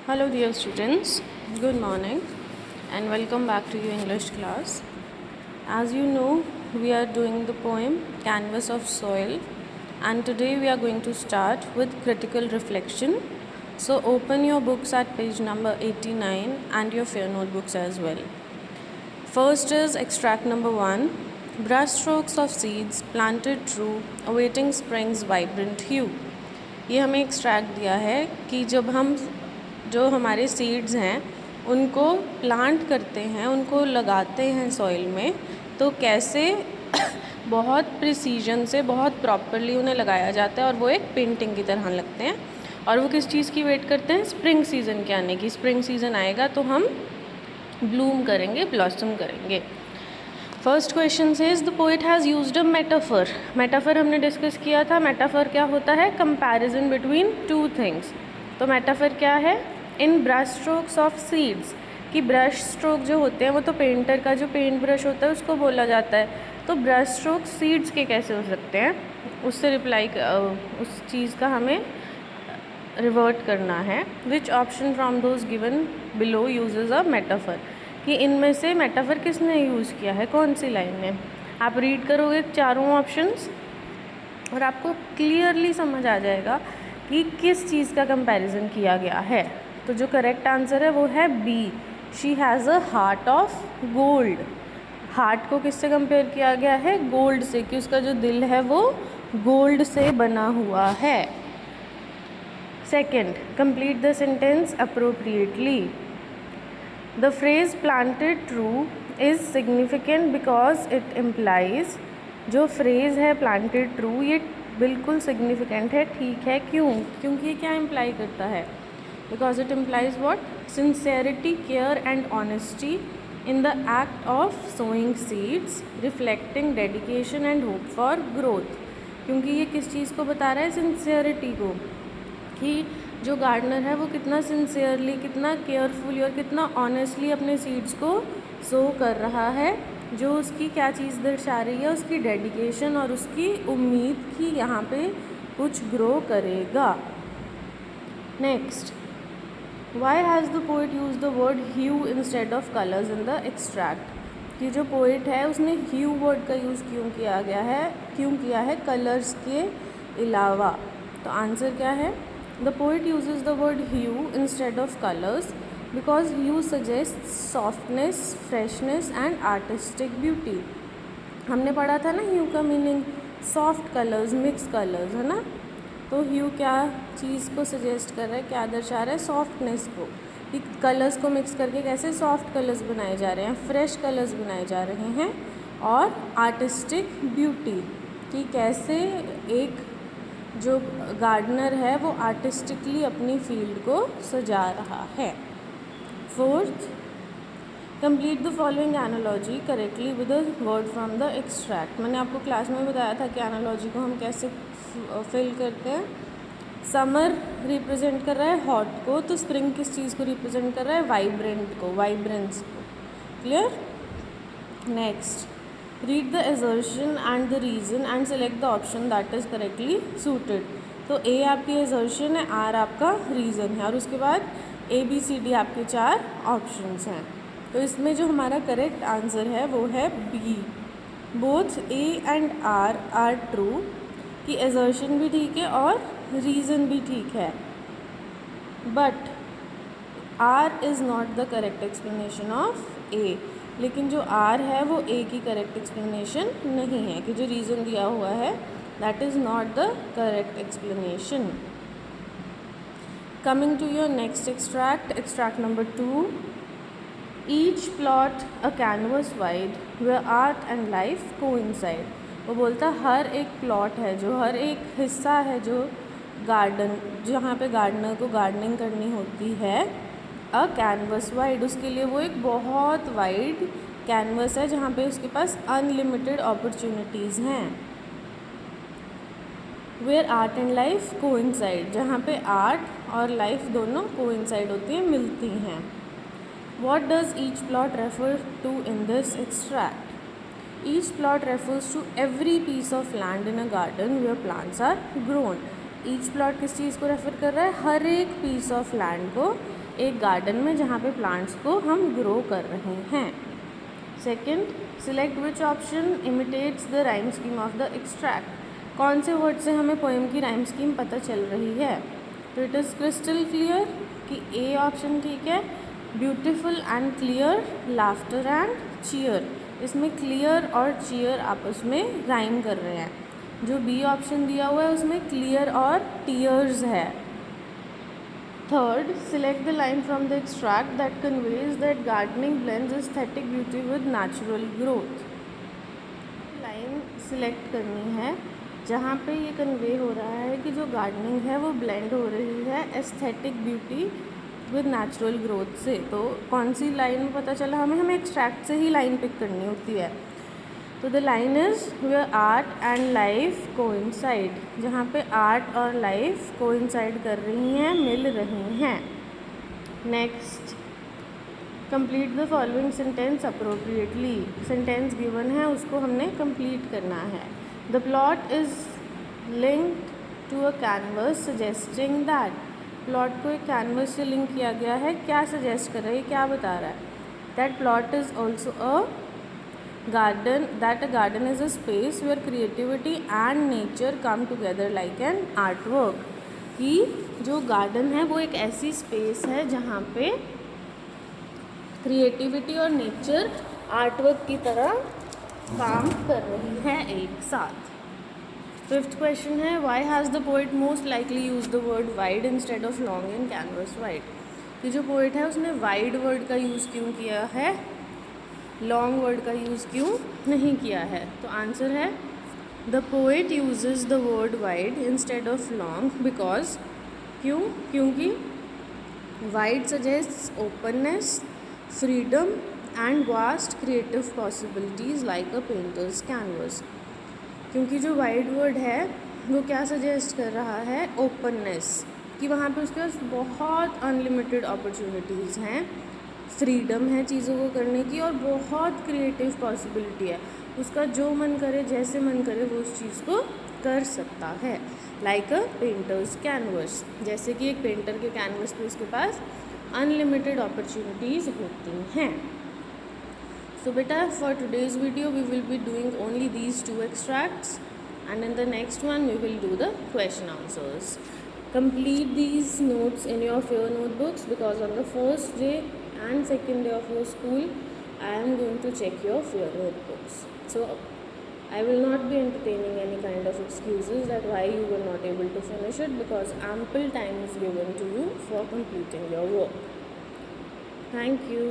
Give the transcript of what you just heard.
Hello dear students, good morning and welcome back to your English class. As you know, we are doing the poem Canvas of Soil and today we are going to start with critical reflection. So open your books at page number 89 and your fair notebooks as well. First is extract number 1, brush strokes of seeds planted true, awaiting spring's vibrant hue. ये हमें extract दिया है कि जब हम जो हमारे seeds हैं उनको प्लांट करते हैं, उनको लगाते हैं सॉइल में, तो कैसे बहुत प्रिसीजन से बहुत प्रॉपरली उन्हें लगाया जाता है और वो एक पेंटिंग की तरह लगते हैं। और वो किस चीज़ की वेट करते हैं? स्प्रिंग सीज़न के आने की। स्प्रिंग सीज़न आएगा तो हम ब्लूम करेंगे, ब्लॉसम करेंगे। First question says the poet has used a metaphor. Metaphor हमने डिस्कस किया था। मेटाफर क्या होता है? Comparison between two things. तो मेटाफर क्या है? इन ब्रश स्ट्रोक्स ऑफ सीड्स, कि ब्रश स्ट्रोक जो होते हैं वो तो पेंटर का जो पेंट ब्रश होता है उसको बोला जाता है, तो ब्रश स्ट्रोक सीड्स के कैसे हो सकते हैं? उससे रिप्लाई उस चीज़ का हमें रिवर्ट करना है। Which option from those given below usage a metaphor, कि इनमें से मेटाफर किसने यूज़ किया है, कौन सी लाइन ने। आप रीड करोगे चारों ऑप्शंस और आपको क्लियरली समझ आ जाएगा कि किस चीज़ का कंपैरिजन किया गया है। तो जो करेक्ट आंसर है वो है B, she has a heart of gold. Heart को किससे कंपेयर किया गया है? गोल्ड से, कि उसका जो दिल है वो गोल्ड से बना हुआ है। Second, complete the sentence appropriately. The phrase planted true is significant because it implies, जो phrase है planted true ये बिल्कुल significant है, ठीक है। क्यों? क्योंकि ये क्या imply करता है? Because it implies what? Sincerity, care and honesty in the act of sowing seeds, reflecting dedication and hope for growth। क्योंकि ये किस चीज़ को बता रहा है? सिंसियरिटी को, कि जो गार्डनर है वो कितना सिंसियरली, कितना केयरफुली और कितना ऑनेस्टली अपने सीड्स को सो कर रहा है, जो उसकी क्या चीज़ दर्शा रही है? उसकी डेडिकेशन और उसकी उम्मीद कि यहाँ पे कुछ ग्रो करेगा। Next, why has the poet use the word hue instead of colours in the extract, कि जो पोइट है उसने ह्यू वर्ड का यूज़ क्यों किया है कलर्स के अलावा? तो आंसर क्या है? The poet uses the word hue instead of colors because hue suggests softness, freshness and artistic beauty। हमने पढ़ा था ना hue का meaning soft colours, mix colours, है ना। तो hue क्या चीज़ को सजेस्ट कर रहा है, क्या दर्शा रहा है? सॉफ्टनेस को, कि कलर्स को मिक्स करके कैसे सॉफ्ट कलर्स बनाए जा रहे हैं, फ्रेश कलर्स बनाए जा रहे हैं। और आर्टिस्टिक ब्यूटी, कि कैसे एक जो गार्डनर है वो आर्टिस्टिकली अपनी फील्ड को सजा रहा है। Fourth, complete the following analogy correctly with a word from the extract. मैंने आपको क्लास में बताया था कि एनालॉजी को हम कैसे फिल करते हैं। समर रिप्रेजेंट कर रहा है हॉट को, तो स्प्रिंग किस चीज़ को रिप्रेजेंट कर रहा है? वाइब्रेंट को, वाइब्रेंस को। Clear? Next, read the assertion and the reason and select the option that is correctly suited। तो A आपकी assertion है, R आपका reason है और उसके बाद A B C D आपके 4 options हैं। तो इसमें जो हमारा correct answer है वो है B। Both A and R are true, कि assertion भी ठीक है और reason भी ठीक है, but R is not the correct explanation of A। लेकिन जो आर है वो ए की करेक्ट एक्सप्लेनेशन नहीं है, कि जो रीज़न दिया हुआ है that is not the correct explanation. Coming to your next extract, extract number 2, each plot a canvas wide where art and life coincide. वो बोलता हर एक प्लॉट है, जो हर एक हिस्सा है जो गार्डन, जहाँ पे गार्डनर को गार्डनिंग करनी होती है, अ कैनवस वाइड, उसके लिए वो एक बहुत वाइड कैनवस है जहाँ पे उसके पास अनलिमिटेड अपॉर्चुनिटीज़ हैं। Where art and life coincide, जहाँ पे आर्ट और लाइफ दोनों कोइंसाइड होती हैं, मिलती हैं। What does each plot refer to in this extract? Each plot refers to every piece of land in a garden where plants are grown. Each plot किस चीज़ को रेफर कर रहा है? हर एक पीस ऑफ लैंड को, एक गार्डन में जहाँ पे प्लांट्स को हम ग्रो कर रहे हैं. Second, select which option imitates the rhyme scheme of the extract. कौन से वर्ड से हमें पोएम की राइम स्कीम पता चल रही है? तो इट इज़ क्रिस्टल क्लियर कि ए ऑप्शन ठीक है. Beautiful and clear, laughter and cheer. इसमें क्लियर और चीयर आपस में राइम कर रहे हैं. जो बी ऑप्शन दिया हुआ है उसमें क्लियर और टीयर्स है. Third, select the line from the extract that conveys that gardening blends aesthetic beauty with natural growth. Line select करनी है जहाँ पे ये कन्वे हो रहा है कि जो गार्डनिंग है वो ब्लेंड हो रही है aesthetic beauty with natural growth से. तो कौन सी लाइन में पता चला हमें एक्सट्रैक्ट से ही लाइन पिक करनी होती है. तो the line is where art and life coincide. जहाँ पे आर्ट और लाइफ कोइंसाइड कर रही हैं, मिल रही हैं. Next, complete the following sentence appropriately. Sentence given है उसको हमने कंप्लीट करना है. The plot is linked to a canvas suggesting that. Plot को एक कैनवस से लिंक किया गया है. क्या सजेस्ट कर रहा है, क्या बता रहा है? That plot is also a garden, that a garden is a space where creativity and nature come together like an art work. कि जो गार्डन है वो एक ऐसी स्पेस है जहाँ पे क्रिएटिविटी और नेचर आर्टवर्क की तरह काम कर रही है एक साथ. फिफ्थ क्वेश्चन है, why has the poet most likely use the word wide instead of long in canvas wide. कि जो पोइट है उसने वाइड वर्ड का यूज़ क्यों किया है, लॉन्ग वर्ड का यूज़ क्यों नहीं किया है? तो आंसर है the poet uses the word wide instead of long because, क्योंकि wide suggests openness, freedom and vast creative possibilities like a painter's canvas. क्योंकि जो वाइड वर्ड है वो क्या सजेस्ट कर रहा है? ओपननेस. कि वहाँ पे उसके पास बहुत अनलिमिटेड अपॉर्चुनिटीज़ हैं, फ्रीडम है चीज़ों को करने की और बहुत क्रिएटिव पॉसिबिलिटी है. उसका जो मन करे, जैसे मन करे वो उस चीज़ को कर सकता है. लाइक अ पेंटर्स कैनवस, जैसे कि एक पेंटर के कैनवस पे उसके पास अनलिमिटेड अपॉर्चुनिटीज़ होती हैं. So beta, for today's video we will be doing only these two extracts and in the next one we will do the question answers. Complete these notes in your fair notebooks because on the first day and second day of your school I am going to check your fair notebooks. So I will not be entertaining any kind of excuses that why you were not able to finish it, because ample time is given to you for completing your work. Thank you.